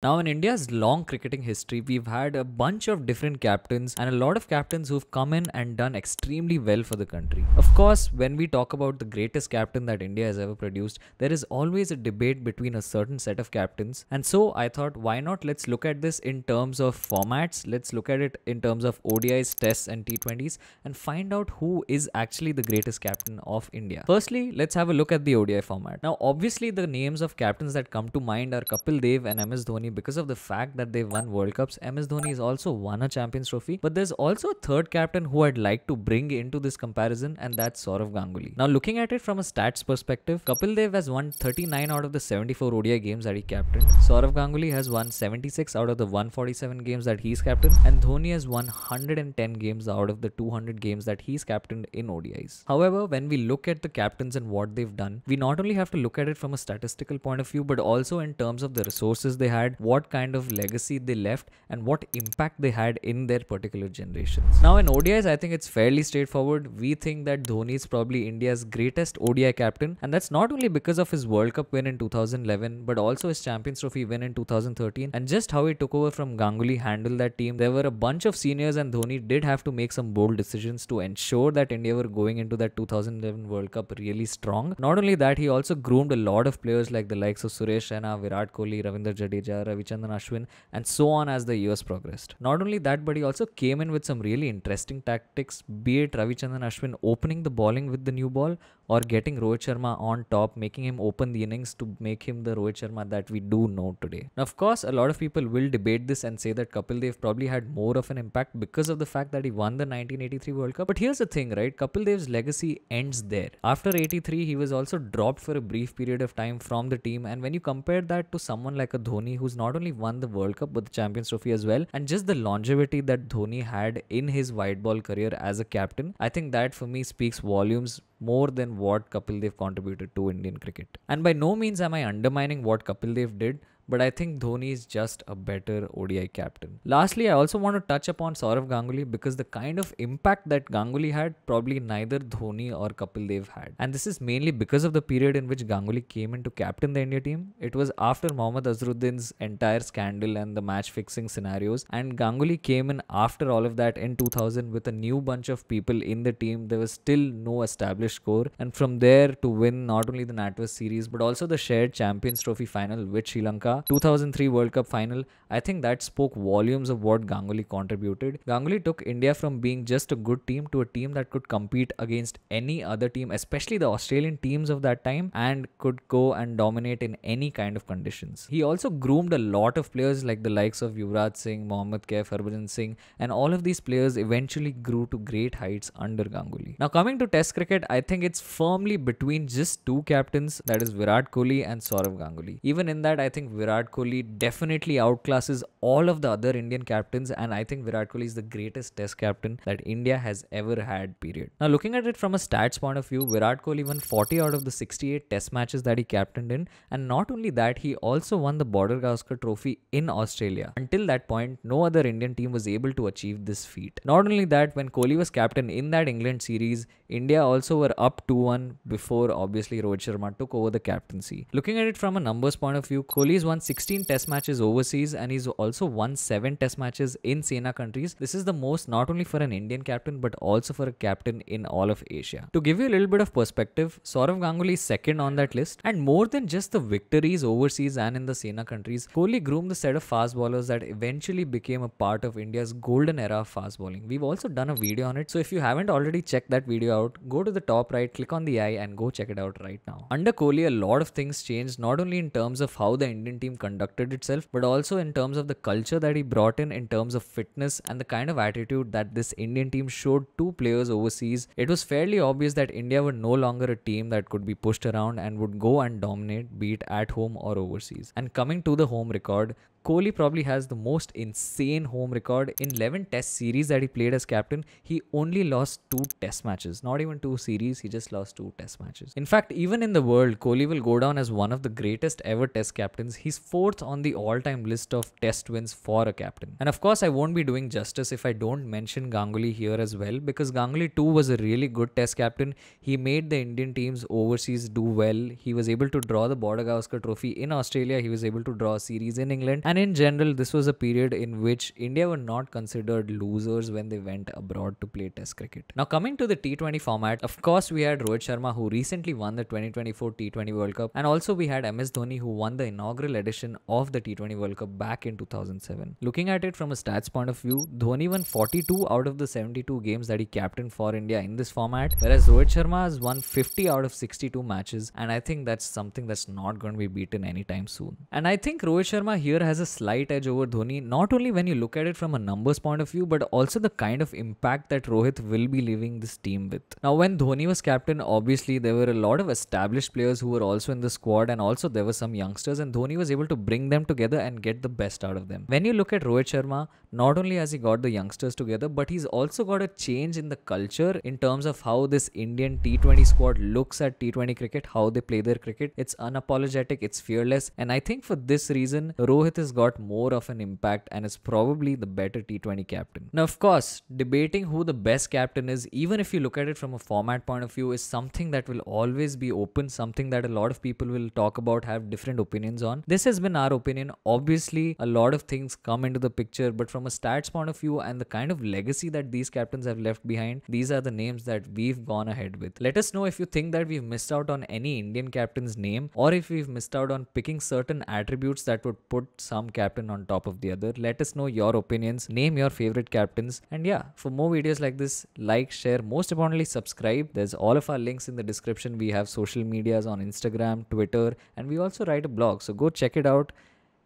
Now, in India's long cricketing history, we've had a bunch of different captains and a lot of captains who've come in and done extremely well for the country. Of course, when we talk about the greatest captain that India has ever produced, there is always a debate between a certain set of captains. And so I thought, why not let's look at this in terms of formats, let's look at it in terms of ODIs, Tests, and T20s, and find out who is actually the greatest captain of India. Firstly, let's have a look at the ODI format. Now, obviously, the names of captains that come to mind are Kapil Dev and MS Dhoni because of the fact that they won World Cups. MS Dhoni has also won a Champions Trophy, but there's also a third captain who I'd like to bring into this comparison, and that's Sourav Ganguly. Now, looking at it from a stats perspective, Kapil Dev has won 39 out of the 74 ODI games that he captained. Sourav Ganguly has won 76 out of the 147 games that he's captained, and Dhoni has won 110 games out of the 200 games that he's captained in ODIs. However, when we look at the captains and what they've done, we not only have to look at it from a statistical point of view, but also in terms of the resources they had, what kind of legacy they left, and what impact they had in their particular generations. Now, in ODIs, I think it's fairly straightforward. We think that Dhoni is probably India's greatest ODI captain, and that's not only because of his World Cup win in 2011, but also his Champions Trophy win in 2013, and just how he took over from Ganguly, handled that team. There were a bunch of seniors, and Dhoni did have to make some bold decisions to ensure that India were going into that 2011 World Cup really strong. Not only that, he also groomed a lot of players like the likes of Suresh Raina, Virat Kohli, Ravindra Jadeja, Ravichandran Ashwin, and so on as the years progressed. Not only that, but he also came in with some really interesting tactics, be it Ravichandran Ashwin opening the bowling with the new ball or getting Rohit Sharma on top, making him open the innings to make him the Rohit Sharma that we do know today. Now, of course, a lot of people will debate this and say that Kapil Dev probably had more of an impact because of the fact that he won the 1983 World Cup. But here's the thing, right? Kapil Dev's legacy ends there. After 83, he was also dropped for a brief period of time from the team, and when you compare that to someone like a Dhoni, who's not only won the World Cup but the Champions Trophy as well, and just the longevity that Dhoni had in his white ball career as a captain, I think that for me speaks volumes more than what Kapil Dev contributed to Indian cricket. And by no means am I undermining what Kapil Dev did, but I think Dhoni is just a better ODI captain. Lastly, I also want to touch upon Sourav Ganguly because the kind of impact that Ganguly had, probably neither Dhoni or Kapil Dev had. And this is mainly because of the period in which Ganguly came in to captain the India team. It was after Mohammad Azharuddin's entire scandal and the match fixing scenarios, and Ganguly came in after all of that in 2000 with a new bunch of people in the team. There was still no established core, and from there to win not only the NatWest series but also the shared Champions Trophy final with Sri Lanka, 2003 World Cup final, I think that spoke volumes of what Ganguly contributed. Ganguly took India from being just a good team to a team that could compete against any other team, especially the Australian teams of that time, and could go and dominate in any kind of conditions. He also groomed a lot of players like the likes of Yuvraj Singh, Mohammad Kaif, Harbhajan Singh, and all of these players eventually grew to great heights under Ganguly. Now, coming to Test cricket, I think it's firmly between just two captains, that is Virat Kohli and Sourav Ganguly. Even in that, I think Virat Kohli definitely outclasses all of the other Indian captains, and I think Virat Kohli is the greatest Test captain that India has ever had, period. Now, looking at it from a stats point of view, Virat Kohli won 40 out of the 68 Test matches that he captained in, and not only that, he also won the Border Gavaskar Trophy in Australia. Until that point, no other Indian team was able to achieve this feat. Not only that, when Kohli was captain in that England series, India also were up 2-1 before obviously Rohit Sharma took over the captaincy. Looking at it from a numbers point of view, Kohli's won 16 Test matches overseas, and he's also won 7 Test matches in Sena countries. This is the most not only for an Indian captain but also for a captain in all of Asia. To give you a little bit of perspective, Sourav Ganguly is second on that list, and more than just the victories overseas and in the Sena countries, Kohli groomed the set of fast bowlers that eventually became a part of India's golden era of fast bowling. We've also done a video on it, so if you haven't already checked that video out, go to the top right, click on the eye, and go check it out right now. Under Kohli, a lot of things changed, not only in terms of how the Indian team conducted itself, but also in terms of the culture that he brought in terms of fitness and the kind of attitude that this Indian team showed to players overseas. It was fairly obvious that India were no longer a team that could be pushed around and would go and dominate, be it at home or overseas. And coming to the home record, Kohli probably has the most insane home record. In 11 Test series that he played as captain, he only lost 2 Test matches. Not even 2 series, he just lost 2 Test matches. In fact, even in the world, Kohli will go down as one of the greatest ever Test captains. He's 4th on the all-time list of Test wins for a captain. And of course, I won't be doing justice if I don't mention Ganguly here as well, because Ganguly too was a really good Test captain. He made the Indian teams overseas do well. He was able to draw the Border Gavaskar Trophy in Australia. He was able to draw a series in England. And And in general, this was a period in which India were not considered losers when they went abroad to play Test cricket. Now coming to the T20 format, of course we had Rohit Sharma, who recently won the 2024 T20 World Cup, and also we had MS Dhoni, who won the inaugural edition of the T20 World Cup back in 2007. Looking at it from a stats point of view, Dhoni won 42 out of the 72 games that he captained for India in this format, whereas Rohit Sharma has won 50 out of 62 matches, and I think that's something that's not going to be beaten anytime soon. And I think Rohit Sharma here has a slight edge over Dhoni, not only when you look at it from a numbers point of view, but also the kind of impact that Rohit will be leaving this team with. Now when Dhoni was captain, obviously there were a lot of established players who were also in the squad, and also there were some youngsters, and Dhoni was able to bring them together and get the best out of them. When you look at Rohit Sharma, not only has he got the youngsters together, but he's also got a change in the culture in terms of how this Indian T20 squad looks at T20 cricket, how they play their cricket. It's unapologetic, it's fearless, and I think for this reason Rohit has got more of an impact and is probably the better T20 captain. Now of course, debating who the best captain is, even if you look at it from a format point of view, is something that will always be open, something that a lot of people will talk about, have different opinions on. This has been our opinion. Obviously a lot of things come into the picture, but from a stats point of view and the kind of legacy that these captains have left behind, these are the names that we've gone ahead with. Let us know if you think that we've missed out on any Indian captain's name, or if we've missed out on picking certain attributes that would put some captain on top of the other. Let us know your opinions, name your favorite captains, and yeah, for more videos like this, like, share, most importantly subscribe. There's all of our links in the description. We have social medias on Instagram, Twitter, and we also write a blog, so go check it out.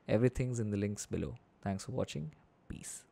Everything's in the links below. Thanks for watching. Peace.